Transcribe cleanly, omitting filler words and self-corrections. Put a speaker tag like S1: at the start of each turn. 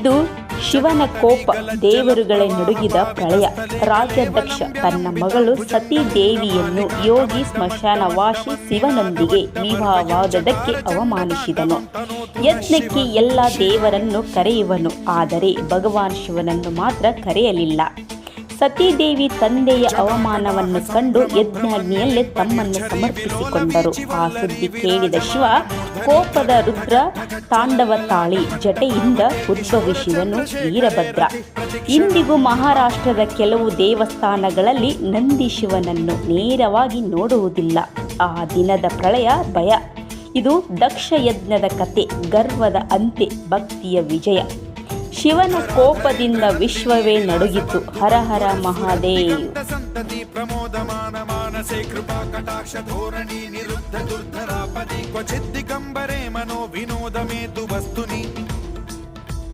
S1: ಇದು ಶಿವನ ಕೋಪ, ದೇವರುಗಳೇ ನಡುಗಿದ ಪ್ರಳಯ. ರಾಜ್ಯಾಧ್ಯಕ್ಷ ತನ್ನ ಮಗಳು ಸತೀ ದೇವಿಯನ್ನು ಯೋಗಿ ಸ್ಮಶಾನವಾಸಿ ಶಿವನೊಂದಿಗೆ ವಿವಾಹವಾದದಕ್ಕೆ ಅವಮಾನಿಸಿದನು. ಯಜ್ಞಕ್ಕೆ ಎಲ್ಲ ದೇವರನ್ನು ಕರೆಯುವನು, ಆದರೆ ಭಗವಾನ್ ಶಿವನನ್ನು ಮಾತ್ರ ಕರೆಯಲಿಲ್ಲ. ಸತೀದೇವಿ ತಂದೆಯ ಅವಮಾನವನ್ನು ಕಂಡು ಯಜ್ಞಾಗ್ನಿಯಲ್ಲೇ ತಮ್ಮನ್ನು ಸಮರ್ಪಿಸಿಕೊಂಡರು. ಆ ಸುದ್ದಿ ಕೇಳಿದ ಶಿವ ಕೋಪದ ರುದ್ರ ತಾಂಡವ ತಾಳಿ ಜಟೆಯಿಂದ ಉದ್ಭವಿಸಿದನು ವೀರಭದ್ರ. ಇಂದಿಗೂ ಮಹಾರಾಷ್ಟ್ರದ ಕೆಲವು ದೇವಸ್ಥಾನಗಳಲ್ಲಿ ನಂದಿ ಶಿವನನ್ನು ನೇರವಾಗಿ ನೋಡುವುದಿಲ್ಲ. ಆ ದಿನದ ಪ್ರಳಯ ಭಯ. ಇದು ದಕ್ಷ ಯಜ್ಞದ ಕತೆ, ಗರ್ವದ ಅಂತ್ಯ, ಭಕ್ತಿಯ ವಿಜಯ. ಶಿವನ ಕೋಪದಿಂದ ವಿಶ್ವವೇ ನಡುಗಿತು. ಹರ ಹರ ಮಹಾದೇವ್.
S2: ಪ್ರಮೋದಮಾನ ಮಾನಸೆ ಕೃಪಾ ಕಟಾಕ್ಷ ಧೋರಣಿ ನಿರುದ್ಧ ದುರ್ಧರಾಪದಿ ಕ್ವಚಿತ್ ದಿಗಂಬರೆ ಮನೋ ವಿನೋದ ಮೇತು ವಸ್ತುನಿ